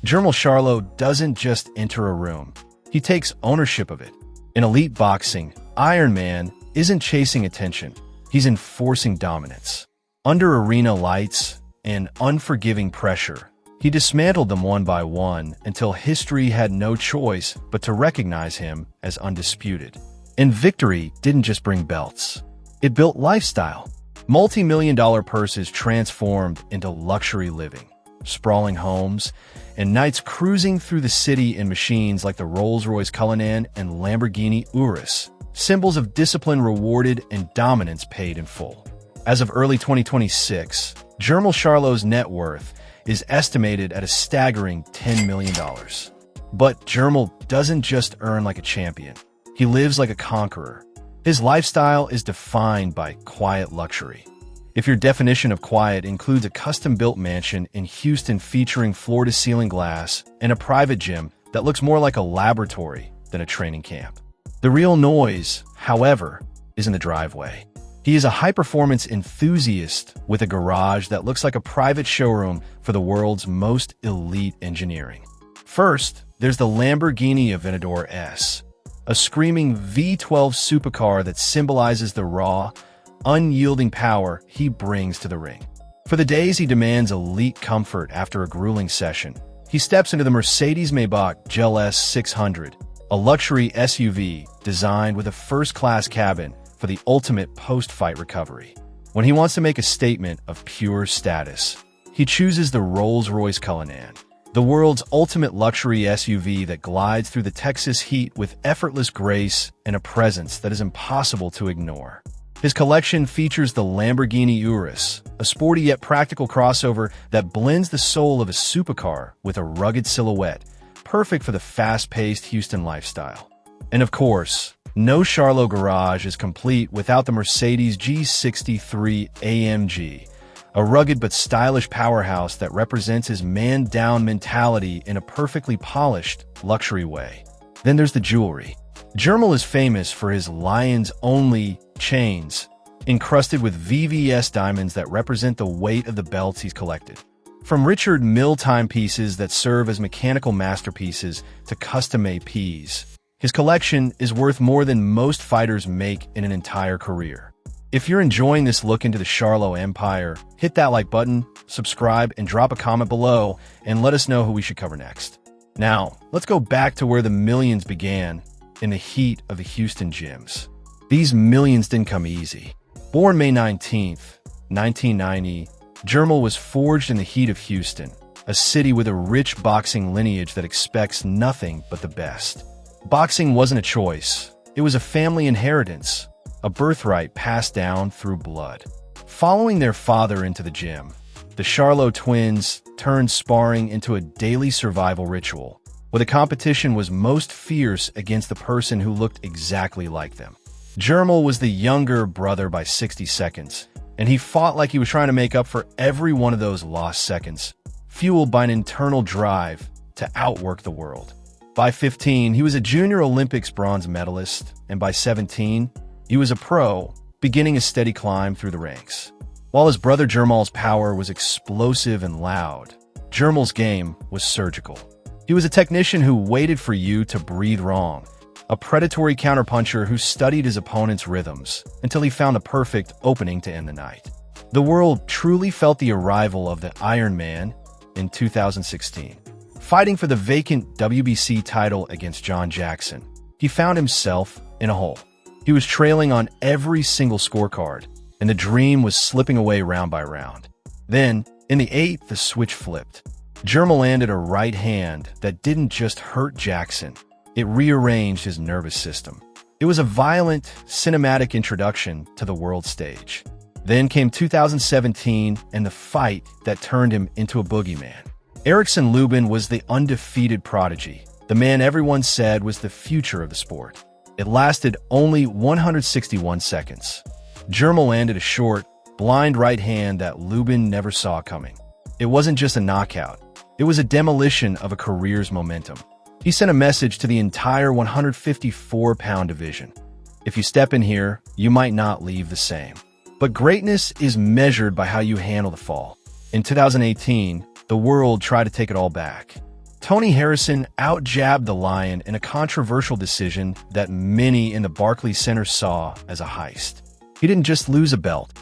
Jermell Charlo doesn't just enter a room. He takes ownership of it. In elite boxing, Iron Man isn't chasing attention. He's enforcing dominance. Under arena lights and unforgiving pressure, he dismantled them one by one until history had no choice but to recognize him as undisputed. And victory didn't just bring belts. It built lifestyle. Multi-million-dollar purses transformed into luxury living, sprawling homes, and nights cruising through the city in machines like the Rolls-Royce Cullinan and Lamborghini Urus, symbols of discipline rewarded and dominance paid in full. As of early 2026, Jermell Charlo's net worth is estimated at a staggering $10 million. But Jermell doesn't just earn like a champion. He lives like a conqueror. His lifestyle is defined by quiet luxury. If your definition of quiet includes a custom-built mansion in Houston featuring floor-to-ceiling glass and a private gym that looks more like a laboratory than a training camp. The real noise, however, is in the driveway. He is a high-performance enthusiast with a garage that looks like a private showroom for the world's most elite engineering. First, there's the Lamborghini Aventador S, a screaming V12 supercar that symbolizes the raw, unyielding power he brings to the ring. For the days he demands elite comfort after a grueling session, he steps into the Mercedes-Maybach GLS 600, a luxury SUV designed with a first-class cabin for the ultimate post-fight recovery. When he wants to make a statement of pure status, he chooses the Rolls-Royce Cullinan, the world's ultimate luxury SUV that glides through the Texas heat with effortless grace and a presence that is impossible to ignore. His collection features the Lamborghini Urus, a sporty yet practical crossover that blends the soul of a supercar with a rugged silhouette, perfect for the fast-paced Houston lifestyle. And of course, no Charlo garage is complete without the Mercedes G63 AMG, a rugged but stylish powerhouse that represents his man-down mentality in a perfectly polished, luxury way. Then there's the jewelry. Jermell is famous for his Lions-only chains, encrusted with VVS diamonds that represent the weight of the belts he's collected. From Richard Mille timepieces that serve as mechanical masterpieces to custom-made APs, his collection is worth more than most fighters make in an entire career. If you're enjoying this look into the Charlo empire, hit that like button, subscribe, and drop a comment below and let us know who we should cover next. Now, let's go back to where the millions began, in the heat of the Houston gyms. These millions didn't come easy. Born May 19th, 1990, Jermell was forged in the heat of Houston, a city with a rich boxing lineage that expects nothing but the best. Boxing wasn't a choice. It was a family inheritance, a birthright passed down through blood. Following their father into the gym, the Charlo twins turned sparring into a daily survival ritual, where the competition was most fierce against the person who looked exactly like them. Jermell was the younger brother by 60 seconds, and he fought like he was trying to make up for every one of those lost seconds, fueled by an internal drive to outwork the world. By 15, he was a Junior Olympics bronze medalist, and by 17, he was a pro, beginning a steady climb through the ranks. While his brother Jermell's power was explosive and loud, Jermell's game was surgical. He was a technician who waited for you to breathe wrong, a predatory counterpuncher who studied his opponent's rhythms until he found the perfect opening to end the night. The world truly felt the arrival of the Iron Man in 2016. Fighting for the vacant WBC title against John Jackson, he found himself in a hole. He was trailing on every single scorecard, and the dream was slipping away round by round. Then, in the 8th, the switch flipped. Jermell landed a right hand that didn't just hurt Jackson, it rearranged his nervous system. It was a violent, cinematic introduction to the world stage. Then came 2017 and the fight that turned him into a boogeyman. Erickson Lubin was the undefeated prodigy, the man everyone said was the future of the sport. It lasted only 161 seconds. Jermell landed a short, blind right hand that Lubin never saw coming. It wasn't just a knockout. It was a demolition of a career's momentum. He sent a message to the entire 154-pound division. If you step in here, you might not leave the same. But greatness is measured by how you handle the fall. In 2018, the world tried to take it all back. Tony Harrison out-jabbed the Lion in a controversial decision that many in the Barclays Center saw as a heist. He didn't just lose a belt.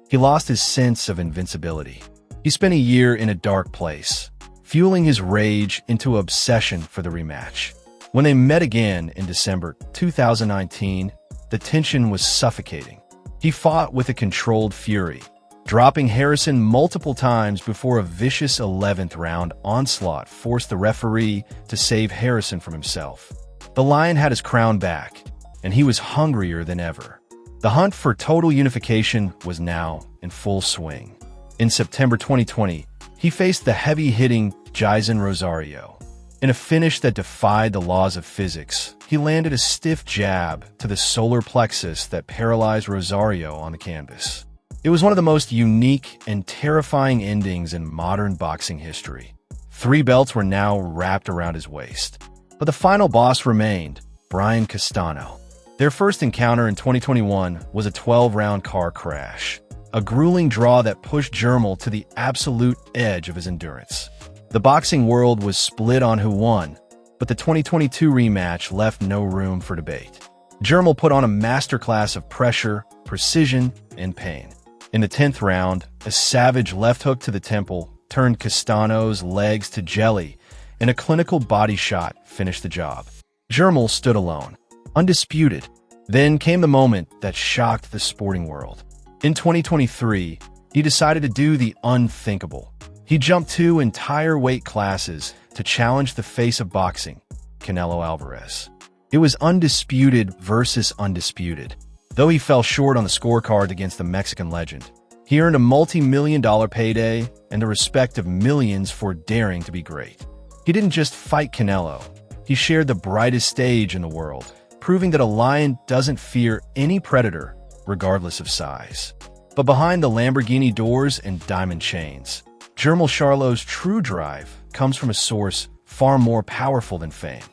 He lost his sense of invincibility. He spent a year in a dark place, fueling his rage into obsession for the rematch. When they met again in December 2019, the tension was suffocating. He fought with a controlled fury, dropping Harrison multiple times before a vicious 11th round onslaught forced the referee to save Harrison from himself. The Lion had his crown back, and he was hungrier than ever. The hunt for total unification was now in full swing. In September 2020, he faced the heavy-hitting Jason Rosario. In a finish that defied the laws of physics, he landed a stiff jab to the solar plexus that paralyzed Rosario on the canvas. It was one of the most unique and terrifying endings in modern boxing history. 3 belts were now wrapped around his waist. But the final boss remained, Brian Castano. Their first encounter in 2021 was a 12-round car crash, a grueling draw that pushed Jermell to the absolute edge of his endurance. The boxing world was split on who won, but the 2022 rematch left no room for debate. Jermell put on a masterclass of pressure, precision, and pain. In the 10th round, a savage left hook to the temple turned Castano's legs to jelly, and a clinical body shot finished the job. Jermell stood alone, undisputed. Then came the moment that shocked the sporting world. In 2023, he decided to do the unthinkable. He jumped 2 entire weight classes to challenge the face of boxing, Canelo Alvarez. It was undisputed versus undisputed. Though he fell short on the scorecard against the Mexican legend, he earned a multi-million-dollar payday and the respect of millions for daring to be great. He didn't just fight Canelo. He shared the brightest stage in the world, proving that a lion doesn't fear any predator, regardless of size. But behind the Lamborghini doors and diamond chains, Jermell Charlo's true drive comes from a source far more powerful than fame.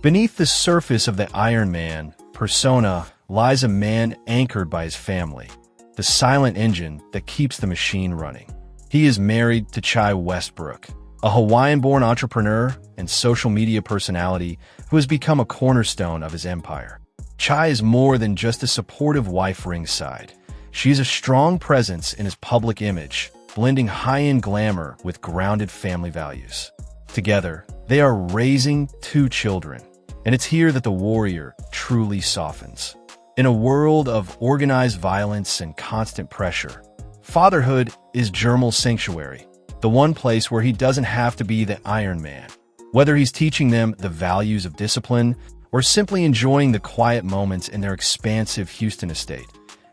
Beneath the surface of the Iron Man persona lies a man anchored by his family, the silent engine that keeps the machine running. He is married to Chai Westbrook, a Hawaiian-born entrepreneur and social media personality who has become a cornerstone of his empire. Chai is more than just a supportive wife ringside. She is a strong presence in his public image, blending high-end glamour with grounded family values. Together, they are raising 2 children, and it's here that the warrior truly softens. In a world of organized violence and constant pressure, fatherhood is Jermell's sanctuary, the one place where he doesn't have to be the Iron Man. Whether he's teaching them the values of discipline or simply enjoying the quiet moments in their expansive Houston estate,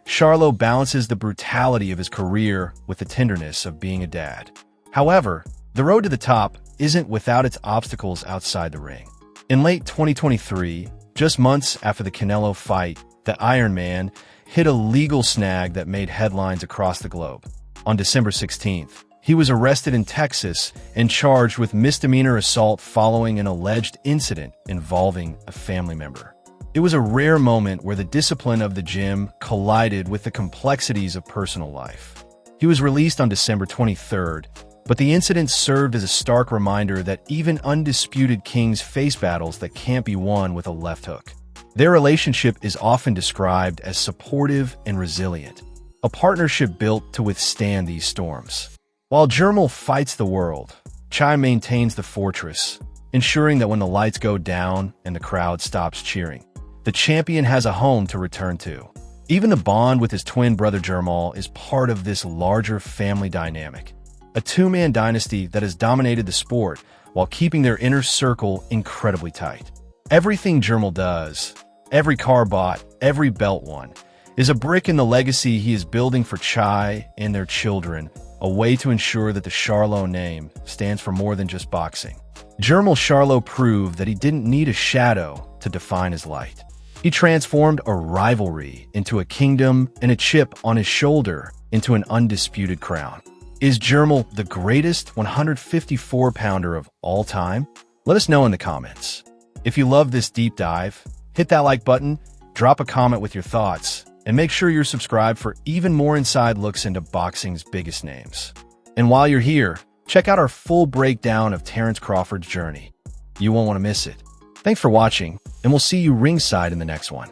Charlo balances the brutality of his career with the tenderness of being a dad. However, the road to the top isn't without its obstacles outside the ring. In late 2023, just months after the Canelo fight, the Iron Man hit a legal snag that made headlines across the globe. On December 16th, he was arrested in Texas and charged with misdemeanor assault following an alleged incident involving a family member. It was a rare moment where the discipline of the gym collided with the complexities of personal life. He was released on December 23rd, but the incident served as a stark reminder that even undisputed kings face battles that can't be won with a left hook. Their relationship is often described as supportive and resilient, a partnership built to withstand these storms. While Jermell fights the world, Chai maintains the fortress, ensuring that when the lights go down and the crowd stops cheering, the champion has a home to return to. Even the bond with his twin brother Jermell is part of this larger family dynamic, a 2-man dynasty that has dominated the sport while keeping their inner circle incredibly tight. Everything Jermell does, every car bought, every belt won, is a brick in the legacy he is building for Chai and their children, a way to ensure that the Charlo name stands for more than just boxing. Jermell Charlo proved that he didn't need a shadow to define his light. He transformed a rivalry into a kingdom and a chip on his shoulder into an undisputed crown. Is Jermell the greatest 154-pounder of all time? Let us know in the comments. If you love this deep dive, hit that like button, drop a comment with your thoughts, and make sure you're subscribed for even more inside looks into boxing's biggest names. And while you're here, check out our full breakdown of Terrence Crawford's journey. You won't want to miss it. Thanks for watching, and we'll see you ringside in the next one.